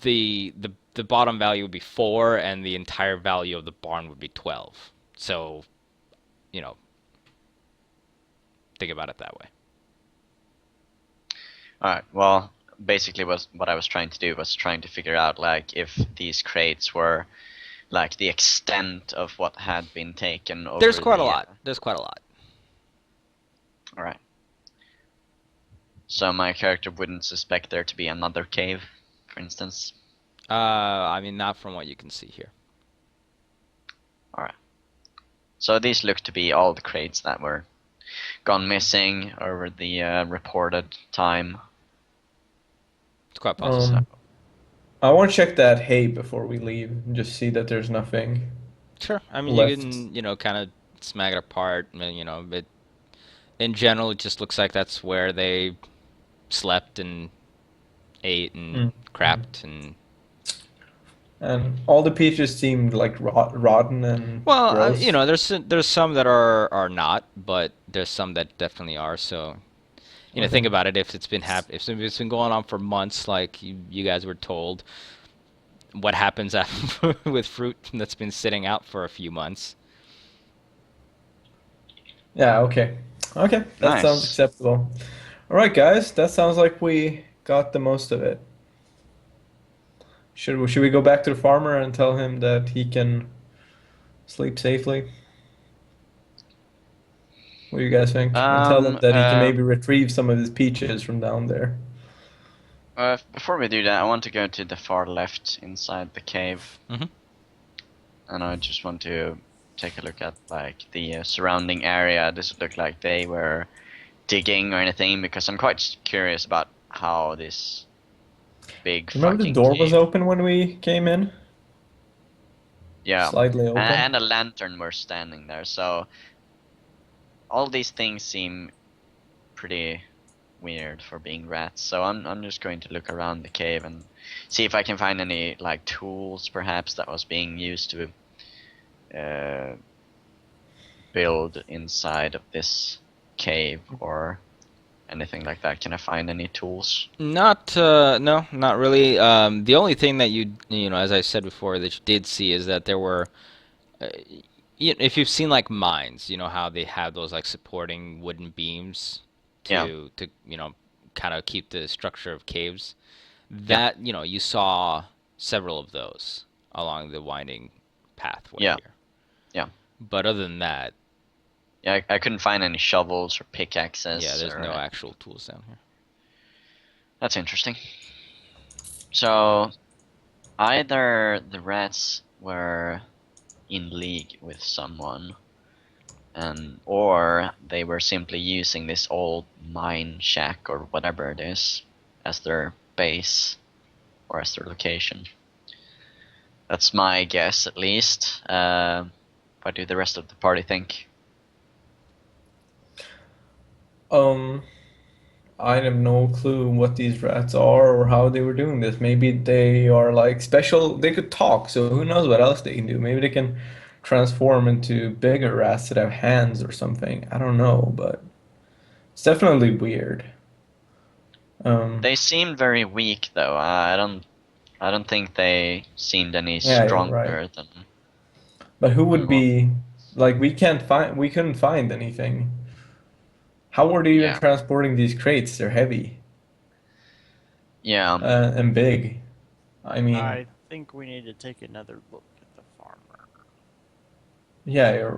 the bottom value would be 4, and the entire value of the barn would be 12. So, you know, think about it that way. Alright, well, basically what I was trying to do was trying to figure out like if these crates were like the extent of what had been taken There's over quite a the lot. There's quite a lot. alright. So my character wouldn't suspect there to be another cave, for instance. I mean, not from what you can see here. Alright. So these look to be all the crates that were gone missing over the reported time. It's quite possible. So, I want to check that hay before we leave and just see that there's nothing Sure. I mean, you left. can, kind of smack it apart. But in general, it just looks like that's where they slept and ate and Mm. crapped and. And all the peaches seemed like rotten and Well, gross. there's some that are not, but there's some that definitely are. So, Okay. think about it. If it's been going on for months, like you guys were told, what happens after, with fruit that's been sitting out for a few months? Yeah, okay. Okay, that sounds nice. acceptable. All right, guys, that sounds like we got the most of it. Should we go back to the farmer and tell him that he can sleep safely? What do you guys think? And tell him Um, that he can uh, maybe retrieve some of his peaches from down there. Before we do that, I want to go to the far left inside the cave, Hmm. and I just want to take a look at like the surrounding area. Does it look like they were digging or anything? Because I'm quite curious about how this big Remember the fucking door was cave. open when we came in? Yeah, Slightly open. and a lantern were standing there. So all these things seem pretty weird for being rats. So I'm just going to look around the cave and see if I can find any like tools perhaps that was being used to uh, build inside of this cave or anything like that. Can I find any tools? Not, no, not really. The only thing that as I said before, that you did see is that there were, uh, if you've seen like mines, you know how they have those like supporting wooden beams Yeah, to kind of keep the structure of caves. yeah, That, you saw several of those along the winding pathway yeah, here. yeah. But other than that, Yeah, I couldn't find any shovels or yeah, pickaxes there's or no anything. actual tools down here. That's interesting. So either the rats were in league with someone, and or they were simply using this old mine shack or whatever it is as their base or as their location. That's my guess, at least. What do the rest of the party think? Um, I have no clue what these rats are or how they were doing this. Maybe they are like special. They could talk, so who knows what else they can do. Maybe they can transform into bigger rats that have hands or something. I don't know, but it's definitely weird. Um, They seemed very weak, though. I don't think they seemed any yeah, you're right. stronger than. But who would Well, be like we couldn't find anything. How are they even yeah, transporting these crates? They're heavy yeah. and big. I mean, I think we need to take another look at the farmer. yeah,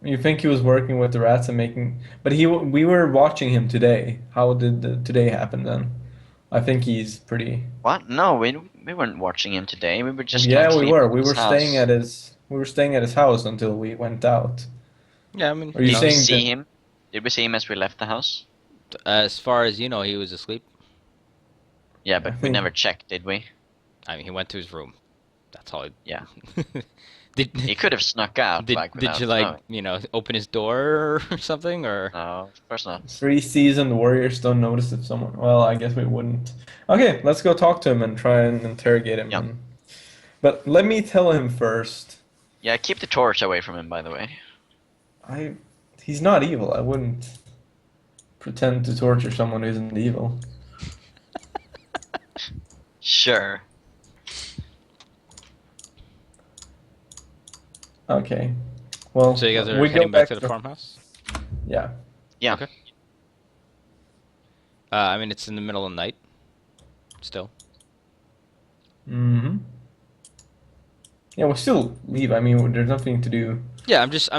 you think he was working with the rats and making, but we were watching him today. How did today happen then? I think he's pretty. What? No, we weren't watching him today. We were just like Yeah, we were. sleeping at his house. We were staying at his house until we went out. Yeah, I mean, Are you Did we saying see that? him? Did we see him as we left the house? as far as you know, he was asleep. Yeah, I but we think never checked, did we? I mean, he went to his room. That's all. Yeah. Did He could have snuck out, like, did you without like knowing. open his door or something or? No, of course not. three seasoned warriors don't notice if someone. Well, I guess we wouldn't. Okay, let's go talk to him and try and interrogate him. Yeah. But let me tell him first. Yeah, keep the torch away from him, by the way. I He's not evil. I wouldn't pretend to torture someone who isn't evil. Sure. Okay. Well, So you guys are we go heading back back to the farmhouse? Yeah. Yeah. Okay. I mean, it's in the middle of the night. Still. Mm-hmm. Yeah, we'll still leave. I mean, there's nothing to do. Yeah, I'm just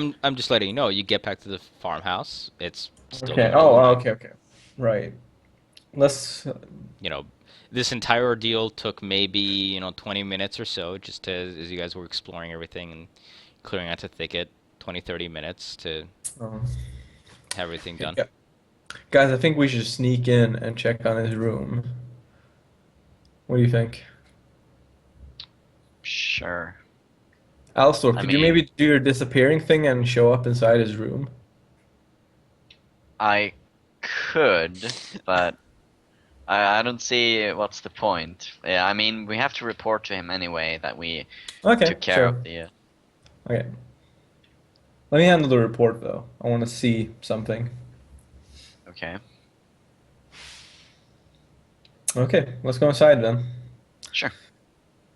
letting you know. You get back to the farmhouse. It's still the Okay. middle of the Oh, night. okay, okay. Right. Let's. You know, this entire ordeal took maybe 20 minutes or so, just to, as you guys were exploring everything and clearing out the thicket. 20, 30 minutes to Uh, have everything done. yeah. Guys, I think we should sneak in and check on his room. What do you think? Sure. Alstor, I could you mean- maybe do your disappearing thing and show up inside his room? I could, but I don't see what's the point. Yeah, I mean, we have to report to him anyway that we Okay, took care sure. of the. Okay. Let me handle the report though. I want to see something. Okay. Okay, let's go inside then. Sure.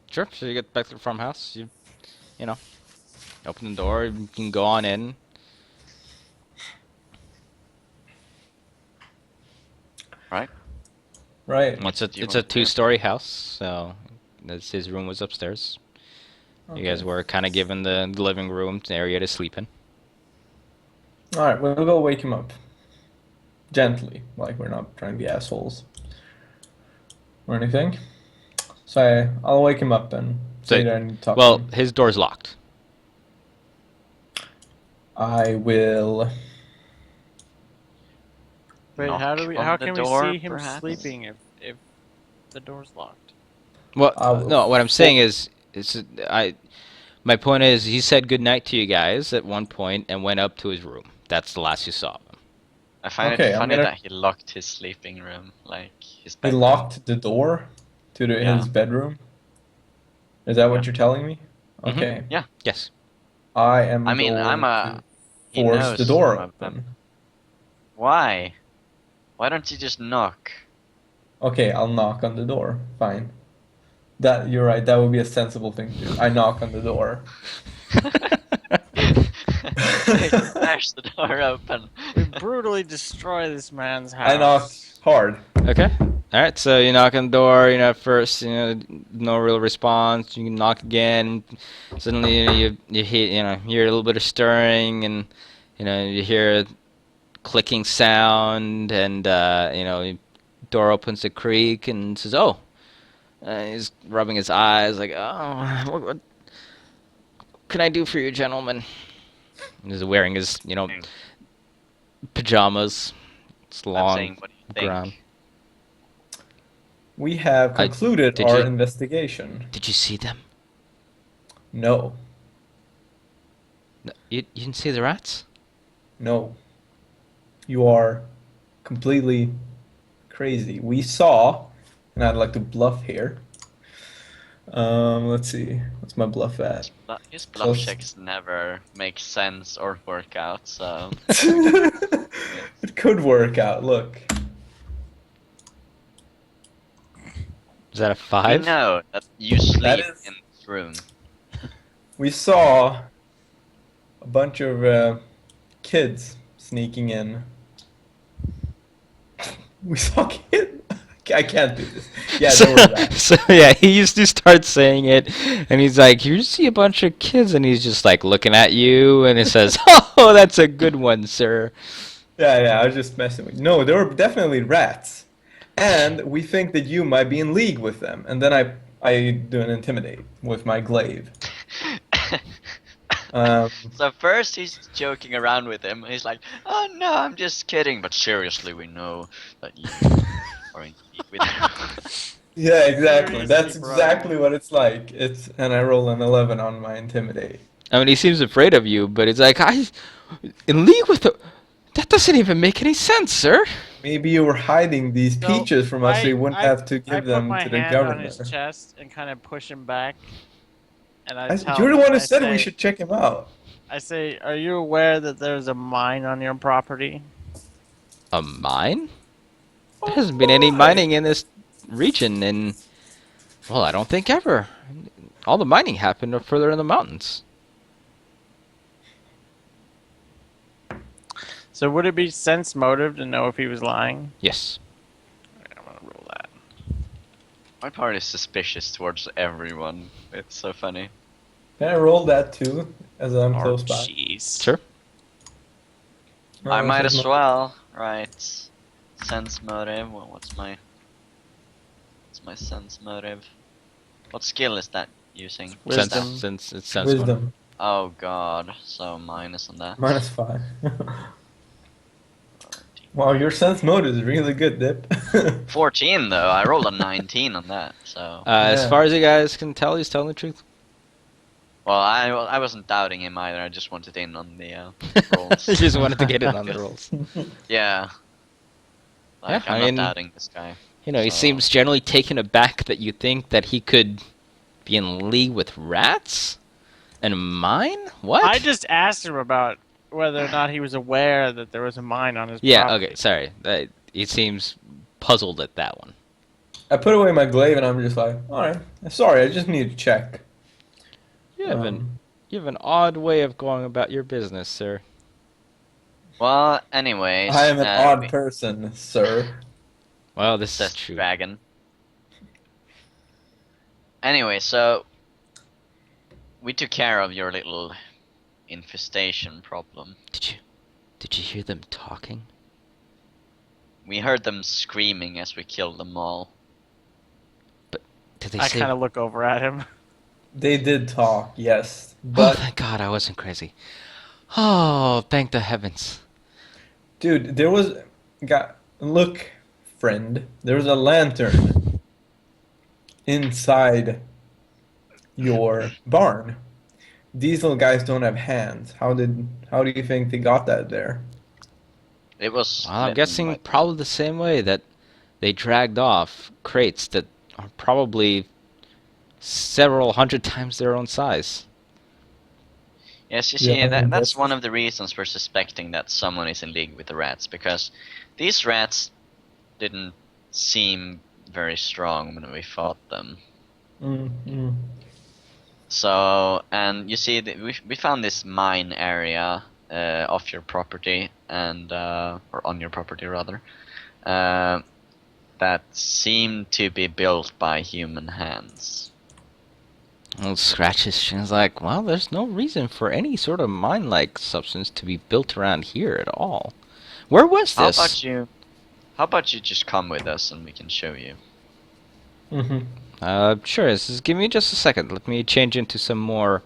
Sure. So you get back to the farmhouse. You know, open the door. You can go on in. Right. Right. It's a Do you it's a want to- two-story house, so his room was upstairs. You guys Okay. were kind of given the living room area to sleep in. All right, we'll go wake him up. Gently, like we're not trying to be assholes or anything. So I'll wake him up and So- stay there and talk Well, to him. his door's locked. I will. Wait, Knock how on the can door, we see him perhaps? sleeping if the door's locked? Well, I will- no. What I'm saying is, my point is, he said goodnight to you guys at one point and went up to his room. That's the last you saw of him. I find Okay, it I'm funny gonna- that he locked his sleeping room, like his He bedroom. locked the door to Yeah. his bedroom. Is that what Yeah. you're telling me? Mhm. Okay. Yes. I am I mean, going I'm a. to he force knows the door I'm a- open. Why? Why don't you just knock? Okay, I'll knock on the door. Fine. That you're right. That would be a sensible thing to do. I knock on the door. Smash the door open. We brutally destroy this man's house. I knock hard. Okay. All right. So you knock on the door. At first, no real response. You can knock again. Suddenly, you hear a little bit of stirring, and you hear a clicking sound, and door opens a creak, and says, "Oh." He's rubbing his eyes, like, "Oh, what can I do for you, gentlemen?" He's wearing his, pajamas. It's I'm long. saying, what do you think? brown. We have I- concluded did our you- investigation. Did you see them? No. No, you didn't see the rats? No. You are completely crazy. We saw, and I'd like to bluff here. Let's see. What's my bluff at? His bluff Close. checks never make sense or work out, so. It could work out. Look. Is that a We 5? know that you sleep is- in this room. We saw a bunch of kids sneaking in. We saw kids. I can't do this. Yeah, so, there were rats. so yeah, he used to start saying it, and he's like, "You see a bunch of kids," and he's just like looking at you, and it says, "Oh, that's a good one, sir." Yeah, I was just messing with you. No, there were definitely rats. And we think that you might be in league with them. And then I do an intimidate with my glaive. So first he's joking around with him. He's like, "Oh no, I'm just kidding." But seriously, we know that you are in league with him. Yeah, exactly. Seriously, That's bro. exactly what it's like. And I roll an 11 on my intimidate. I mean, he seems afraid of you, but it's like, in league with the. That doesn't even make any sense, sir. Maybe you were hiding these So, peaches from us so you wouldn't have to I give put them my to the hand on governor. his chest and kind of push him back. And You're the one who said we say, should check him out. I say, "Are you aware that there's a mine on your property?" A mine? There hasn't been any mining in this region in. Well, I don't think ever. All the mining happened up further in the mountains. So would it be sense motive to know if he was lying? Yes. I'm gonna roll that. My part is suspicious towards everyone. It's so funny. Can I roll that too, as I'm Oh, close by? jeez. Sure. I might says as no. well, right? Sense motive. Well, what's my sense motive? What skill is that using? Wisdom. Since it's sense motive. Wisdom. Oh god, so minus on that. -5. Wow, your sense mode is really good, Dip. 14 though. I rolled a 19 on that. So As Yeah. far as you guys can tell, he's telling the truth. well, I wasn't doubting him either. I just wanted in on the rolls. You just wanted to get in on the rolls. Yeah. Like, Yeah, I I'm mean- not doubting this guy. You know, he So- seems generally taken aback that you think that he could be in league with rats and mine. What? I just asked him about whether or not he was aware that there was a mine on his Yeah. property. Okay. Sorry. He seems puzzled at that one. I put away my glaive and I'm just like, alright, sorry, I just need to check. You have an odd way of going about your business, sir. Well, anyways. I am an odd we- person, sir. Well, this is Says true. dragon. Anyway, so we took care of your little infestation problem. Did you hear them talking? We heard them screaming as we killed them all. Did they I say? kind of look over at him. They did talk, yes. Oh, But, thank God I wasn't crazy. Oh, thank the heavens. dude, there was. Look, friend, there was a lantern inside your barn. These little guys don't have hands. How do you think they got that there? It was. Well, I'm lit guessing by- probably the same way that they dragged off crates that are probably several hundred times their own size. Yes, you Yeah, see, I mean, that's that's- one of the reasons we're suspecting that someone is in league with the rats, because these rats didn't seem very strong when we fought them. Mm-hmm. So, and you see, we found this mine area off your property, and or on your property rather, that seemed to be built by human hands. Well, Scratches she's like, well, there's no reason for any sort of mine-like substance to be built around here at all. Where was How this? about you? How about you just come with us and we can show you? Mm-hmm. Sure. Give me just a second. Let me change into some more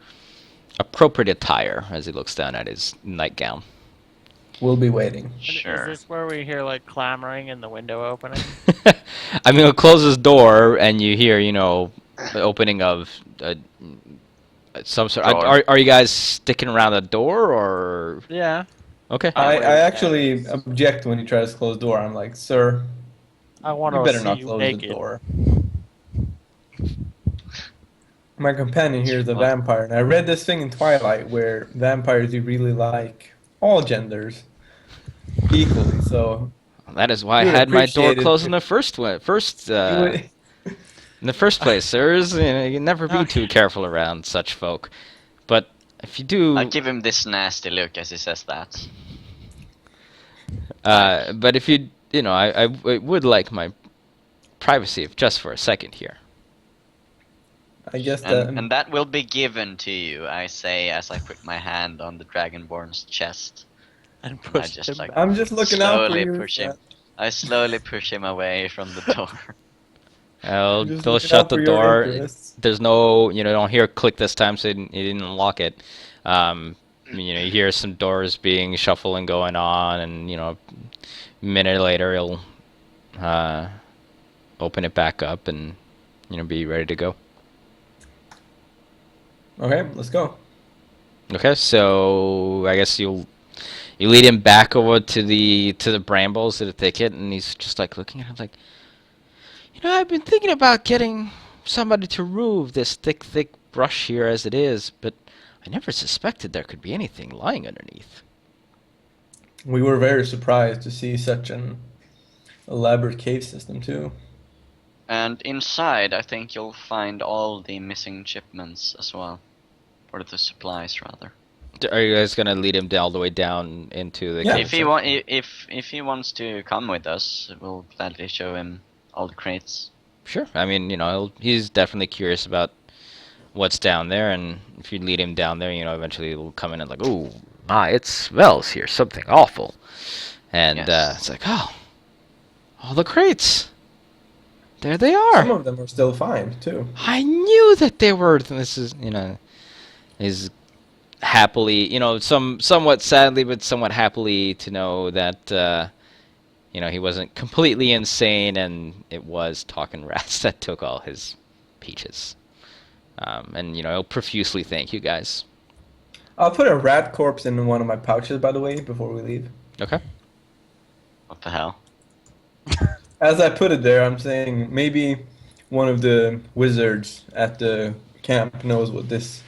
appropriate attire as he looks down at his nightgown. We'll be waiting. Sure. Is this where we hear like clamoring in the window opening? I mean, he'll close his door and you hear, the opening of some sort. Door. Are you guys sticking around the door or? Yeah. Okay. I wait, actually object when he tries to close the door. I'm like, sir, I want you to better see not you close naked. the door. My companion here is a What? vampire, and I read this thing in Twilight where vampires you really like all genders equally. So That is why I You would had my door appreciate it closed if- in the first one. you would- In the first place, sirs, you can never be too careful around such folk. But if you do, I give him this nasty look as he says that. but if you, I would like my privacy if just for a second here. I guess that. And that will be given to you, I say as I put my hand on the Dragonborn's chest. And I push just him like back. I'm just looking out for slowly you. push him. I slowly push him away from the door. I'm just They'll looking shut out the for your door. interests. There's no, don't hear a click this time, so he didn't unlock it. You hear some doors being shuffling going on, and a minute later he'll open it back up and be ready to go. Okay, let's go. Okay, so I guess you lead him back over to the brambles to the thicket, and he's just like looking at him like, I've been thinking about getting somebody to remove this thick brush here as it is, but I never suspected there could be anything lying underneath. We were very surprised to see such an elaborate cave system too. And inside, I think you'll find all the missing shipments as well. Or the supplies, rather. Are you guys gonna lead him all the way down into the Yeah. cave? If he wants to come with us, we'll gladly show him all the crates. Sure. I mean, he's definitely curious about what's down there, and if you lead him down there, eventually he'll come in and like, oh my, it smells here, something awful. And Yes. it's like, oh, all the crates. There they Some are. of them are still fine too. I knew that they were. This is, is happily, somewhat sadly, but somewhat happily to know that, he wasn't completely insane, and it was talking rats that took all his peaches. And he'll profusely thank you guys. I'll put a rat corpse in one of my pouches, by the way, before we leave. Okay. What the hell? As I put it there, I'm saying maybe one of the wizards at the camp knows what this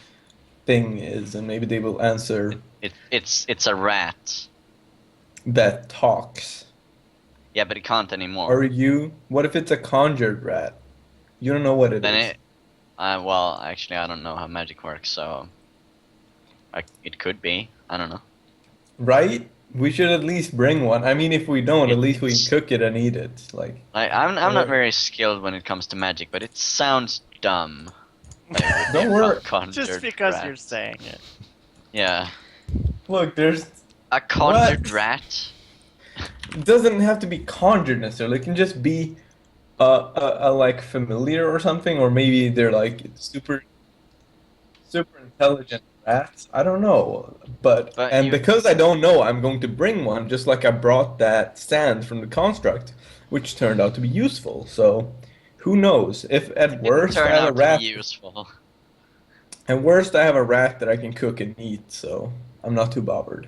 thing is, and maybe they will answer It's a rat. that talks. Yeah, but it can't anymore. Are you? What if it's a conjured rat? You don't know what it is. Then well, actually, I don't know how magic works, so it could be. I don't know. Right? We should at least bring one. I mean, if we don't, at least we It's- can cook it and eat it. Like, I'm not very skilled when it comes to magic, but it sounds dumb. Don't worry. Just because you're saying it. Yeah, look, there's. a conjured What? rat. It doesn't have to be conjured necessarily. It can just be a like familiar or something, or maybe they're like super intelligent rats. I don't know, But and you- because I don't know, I'm going to bring one, just like I brought that stand from the construct, which turned out to be useful. So, who knows? If at worst I Turn have a out to rat, be useful. at worst I have a rat that I can cook and eat, so I'm not too bothered.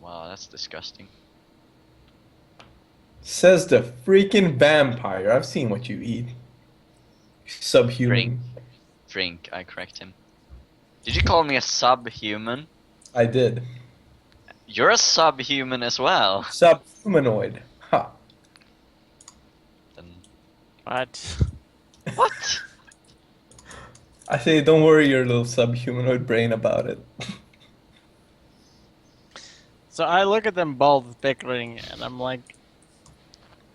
Wow, that's disgusting. Says the freaking vampire. I've seen what you eat. Subhuman. Drink, I correct him. Did you call me a subhuman? I did. You're a subhuman as well. Subhumanoid. Ha. Then What? what? I say, don't worry your little subhumanoid brain about it. So I look at them both bickering, and I'm like,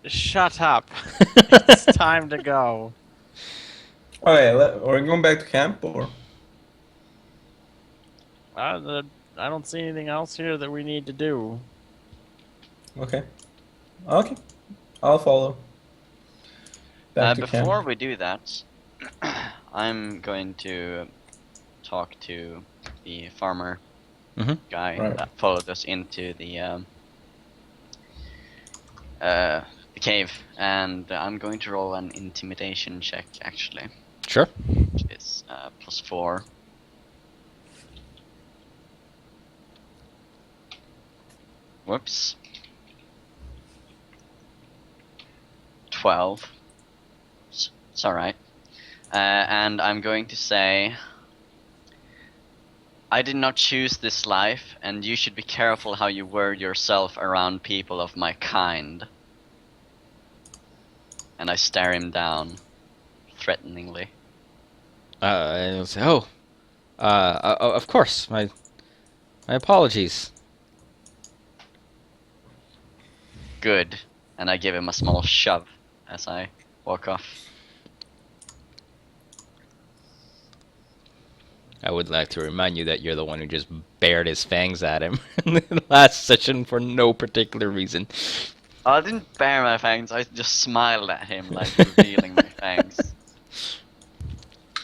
shut up. It's time to go. Okay, we're going back to camp, or? I don't see anything else here that we need to do. Okay. Okay. I'll follow. Back to Before camp. we do that, I'm going to talk to the farmer guy Right. that followed us into the cave, and I'm going to roll an intimidation check actually, Sure. which is +4. Whoops. 12. It's alright. And I'm going to say, I did not choose this life, and you should be careful how you word yourself around people of my kind. And I stare him down, threateningly. And he'll say, "Oh, of course. My apologies." Good. And I give him a small shove as I walk off. I would like to remind you that you're the one who just bared his fangs at him in the last session for no particular reason. Oh, I didn't bare my fangs, I just smiled at him, like revealing my fangs.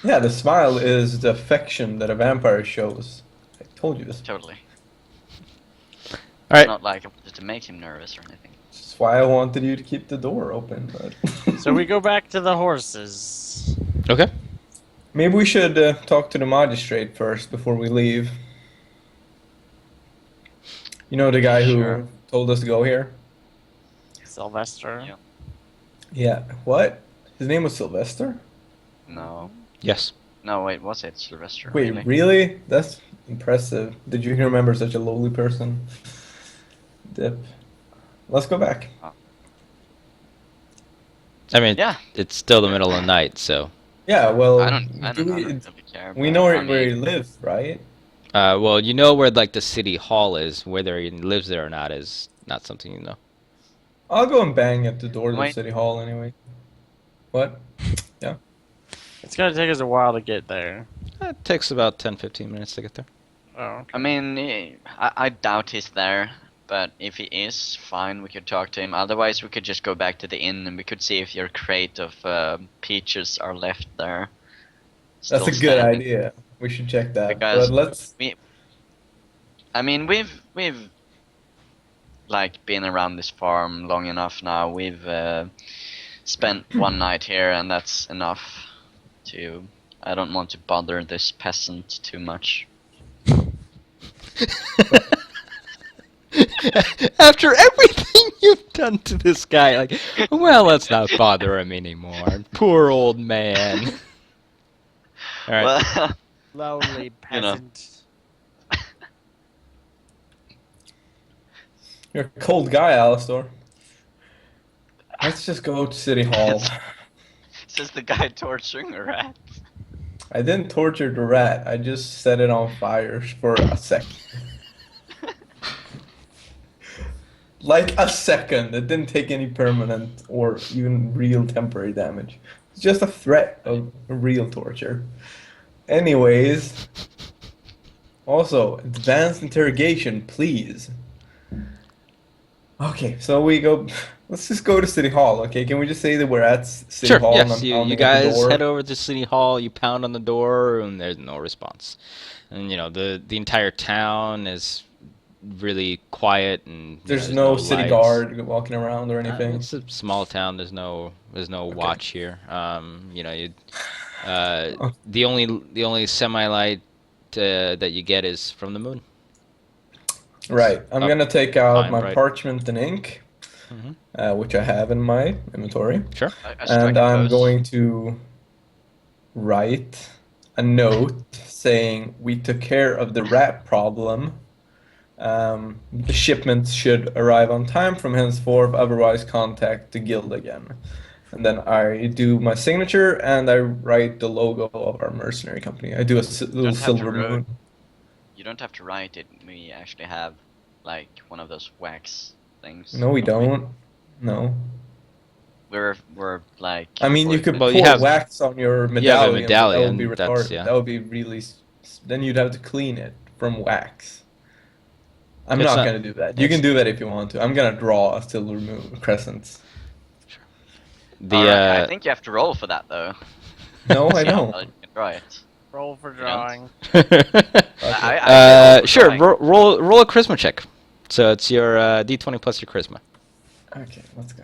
Yeah, the smile is the affection that a vampire shows. I told you this. Totally. All right. Not like I wanted to make him nervous or anything. That's why I wanted you to keep the door open. But So we go back to the horses. Okay. maybe we should talk to the magistrate first before we leave. You know the guy Sure. who told us to go here? Sylvester. Yeah. Yeah. What? His name was Sylvester? No. Yes. No, wait, was it Sylvester? Wait, really? really? That's impressive. Did you remember such a lowly person? Dip. Let's go back. I mean, Yeah. it's still the middle of the night, so. Yeah, well, I don't really care. we but know I where he mean, lives, right? Well, you know where like the city hall is. Whether he lives there or not is not something you know. I'll go and bang at the door of the Wait. city hall anyway. What? Yeah. It's gonna take us a while to get there. It takes about 10-15 minutes to get there. Oh, okay. I mean, I doubt he's there, but if he is, fine, we could talk to him. Otherwise, we could just go back to the inn and we could see if your crate of peaches are left there. That's Still a good standing. idea. We should check that. Because But let's. I mean, we've like been around this farm long enough now. We've spent one night here, and that's enough. I don't want to bother this peasant too much. After everything you've done to this guy, like, well, let's not bother him anymore. Poor old man. All right. Well, Lonely You know. peasant. You're a cold guy, Alistor. Let's just go to City Hall. says the guy torturing a rat. I didn't torture the rat. I just set it on fire for a second. Like a second. It didn't take any permanent or even real temporary damage. It's just a threat of real torture. Anyways. Also, advanced interrogation, please. Okay, so we go. Let's just go to City Hall, okay? Can we just say that we're at City Sure. Hall and Yes. I'm You pounding at the guys door? head over to City Hall. You pound on the door, and there's no response. And you know the entire town is really quiet, and you know, There's no city lights. guard walking around or Uh, anything. it's a small town. There's no watch here. You know, Oh. the only semi light that you get is from the moon. Right. I'm Oh, gonna take out fine, my right. parchment and ink, Mhm. which I have in my inventory, Sure. I strike and a I'm pose. going to write a note saying we took care of the rat problem. The shipments should arrive on time from henceforth, otherwise contact the guild again. And then I do my signature and I write the logo of our mercenary company. I do a little Don't have to silver write- moon. You don't have to write it. We actually have like one of those wax things. No, we don't. No. We're like. I mean, you could Well, pour you have- wax on your you have a medallion. but that would be medallion, that's- retarded. yeah. That would be really. Then you'd have to clean it from wax. I'm It's not not- gonna do that. You it's- can do that if you want to. I'm gonna draw a silver moon crescent. The Alright, I think you have to roll for that though. No, I See how don't. well you can draw it. Roll for don't? drawing. I roll for sure. drawing. Roll a charisma check. So it's your D20 plus your charisma. Okay, let's go.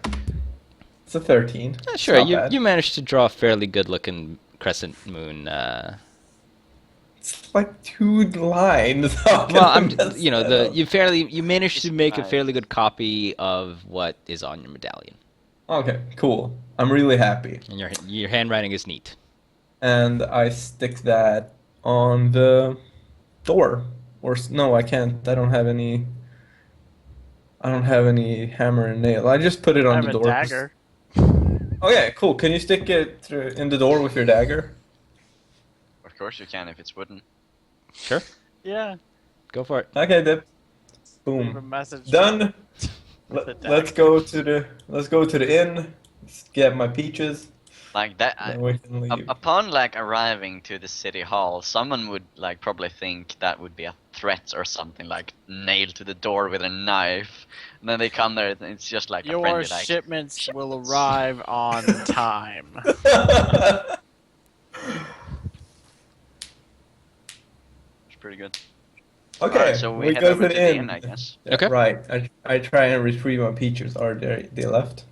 It's a 13. Yeah, It's sure. not You bad. managed to draw a fairly good looking crescent moon. It's like 2 lines. How can Well, I I'm mess you know that you managed to Just make a nice. fairly good copy of what is on your medallion, up? Okay, cool. I'm really happy. and your handwriting is neat. And I stick that on the door. No, I can't. I don't have any. I don't have any hammer and nail. I just put it I on have the a door. dagger. Okay, cool. Can you stick it in the door with your dagger? Of course you can if it's wooden. Sure, Yeah. go for it. Okay, Dip. Leave a Boom. message. Done. With the Let's go to the inn. Let's get my peaches. Like that. Then we can leave. Upon like arriving to the city hall, someone would like probably think that would be a threat or something, like nailed to the door with a knife. And then they come there, and it's just like a Your friendly like. shipments will arrive on time. It's pretty good. Okay, Alright, so we head go over to to the the inn. inn, I guess. Yeah, Okay. Right. I try and retrieve my peaches. Are they left?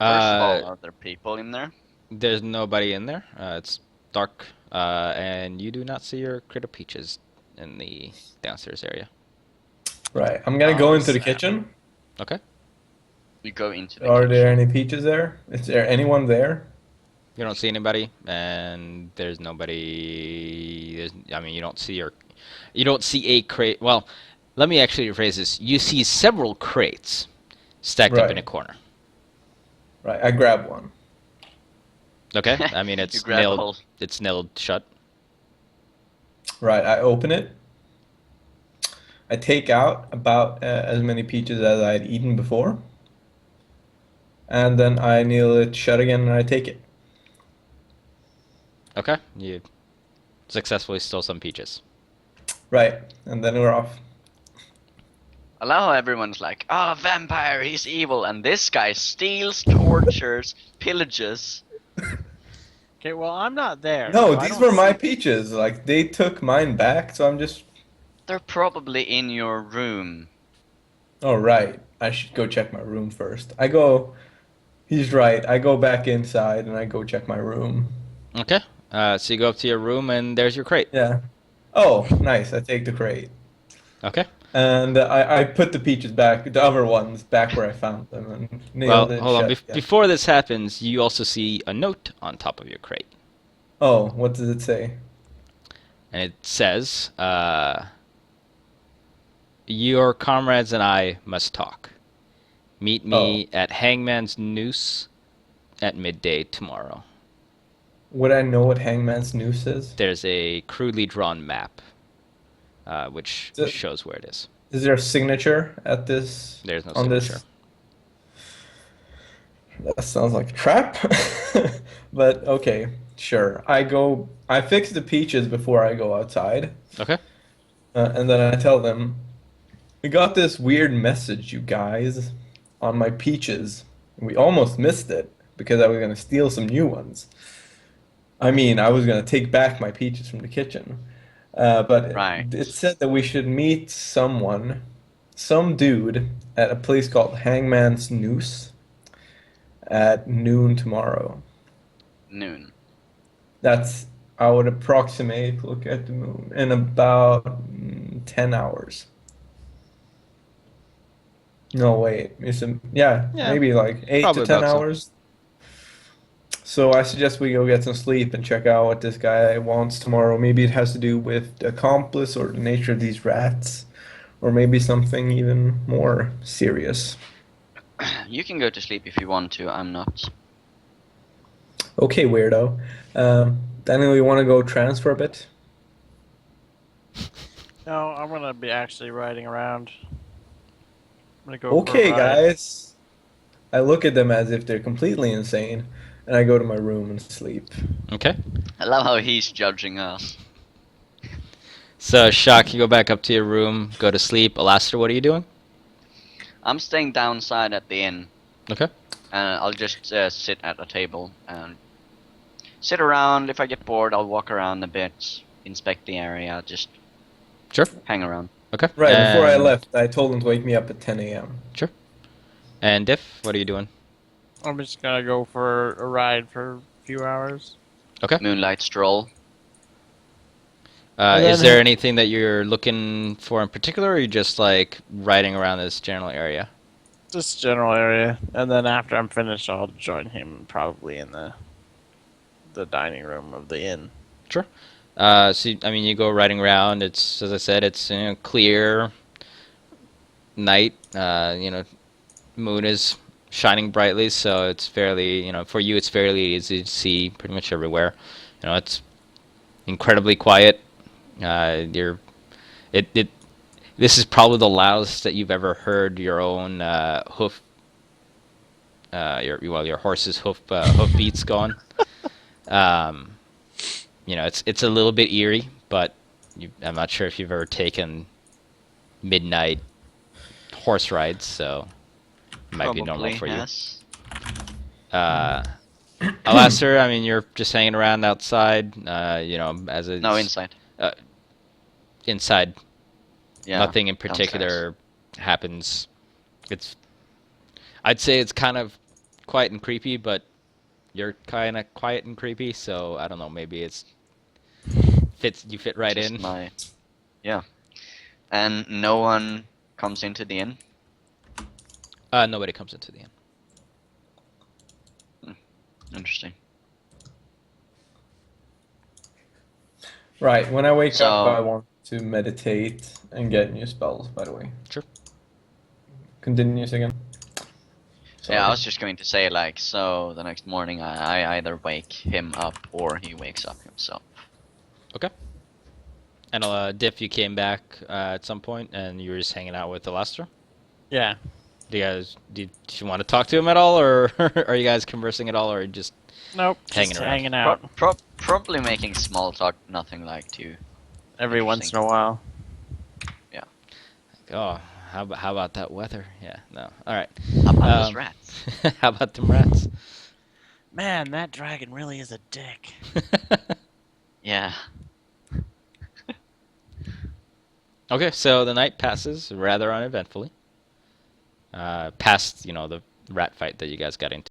First of all, Uh, are there people in there? there's nobody in there. It's dark, and you do not see your crate of peaches in the downstairs area. Right. I'm gonna Oh, go into the snap. kitchen. Okay. We go into the Are there kitchen. any peaches there? Is there anyone there? You don't see anybody, and there's nobody. I mean, you don't see a crate. Well, let me actually rephrase this. You see several crates stacked up in Right. a corner. Right. I grab one. Okay. I mean, You it's grab a nailed. hole. It's nailed shut. Right. I open it. I take out about as many peaches as I had eaten before, and then I nail it shut again and I take it. Okay, you successfully stole some peaches. Right, and then we're off. I love how everyone's like, "Oh, vampire, he's evil," and this guy steals, tortures, pillages. Okay, well, I'm not there. No, so I these don't were my see- peaches. Like they took mine back, so I'm just. They're probably in your room. Oh right, I should go check my room first. I go. He's right. I go back inside and I go check my room. Okay, so you go up to your room and there's your crate. Yeah. Oh, nice. I take the crate. Okay. And I put the peaches back, the other ones back where I found them, and Well, nailed it hold on. shut. Yeah. Before this happens, you also see a note on top of your crate, Oh, what does it say? and it says, "Your comrades and I must talk. Meet me at Hangman's Noose at midday tomorrow." Would I know what Hangman's Noose is? There's a crudely drawn map, which The- shows where it is. Is there a signature at this? There's no on signature. this? That sounds like a trap. But okay, sure. I fix the peaches before I go outside, Okay. and then I tell them, "We got this weird message, you guys, on my peaches. We almost missed it because I was gonna steal some new ones. I mean, I was gonna take back my peaches from the kitchen, but Right. it said that we should meet someone, some dude, at a place called Hangman's Noose at noon tomorrow. Noon. That's, I would approximate, look at the moon, in about 10 hours. No, wait. Yeah, Yeah, maybe like 8 probably to 10 about so. hours. So I suggest we go get some sleep and check out what this guy wants tomorrow. Maybe it has to do with the accomplice or the nature of these rats, or maybe something even more serious. You can go to sleep if you want to. I'm not. Okay, weirdo. Daniel, you want to go transfer a bit? No, I'm gonna be actually riding around. I'm gonna go. for a Okay, ride. guys. I look at them as if they're completely insane, and I go to my room and sleep. Okay. I love how he's judging us. So, Shock, you go back up to your room, go to sleep. Alastair, what are you doing? I'm staying downside at the inn. Okay. I'll just sit at a table and sit around. If I get bored, I'll walk around a bit, inspect the area, just Sure. hang around. Okay. Right, before I And- left, I told them to wake me up at 10 a.m. And Diff, what are you doing? I'm just gonna go for a ride for a few hours. Moonlight stroll. And Is then- there anything that you're looking for in particular, or are you just like riding around this general area? Just general area, and then after I'm finished, I'll join him probably in the dining room of the inn. So I mean, you go riding around. It's, as I said, it's clear night. Moon is shining brightly, so it's fairly, for you, it's fairly easy to see pretty much everywhere. It's incredibly quiet. This is probably the loudest that you've ever heard your own hoof, your horse's hoof beats going. It's a little bit eerie, but I'm not sure if you've ever taken midnight horse rides, so it might be normal Probably, for you. yes. Alastair, I mean, you're just hanging around outside, as a No, inside. inside. Yeah. Nothing in particular happens. I'd say it's kind of quiet and creepy, but you're kind of quiet and creepy, so I don't know, maybe you fit right Just in. Yeah. And no one comes into the inn? Nobody comes into the inn. Interesting. Right, when I wake So- up, I want to meditate and get new spells, by the way. Sure. Continues again. Yeah, I Sorry. was just going to say, like, so the next morning I either wake him up or he wakes up himself. And Diff, you came back at some point, and you were just hanging out with Alastair. Yeah. Did you want to talk to him at all, or are you guys conversing at all, or just Nope. Hanging Just around. hanging out Probably making small talk, nothing like too. every once in a while. oh, how about that weather? Yeah, no, all right. How about those Um, rats? How about them rats? Man, that dragon really is a dick. Yeah. Okay, so the night passes rather uneventfully. Past the rat fight that you guys got into.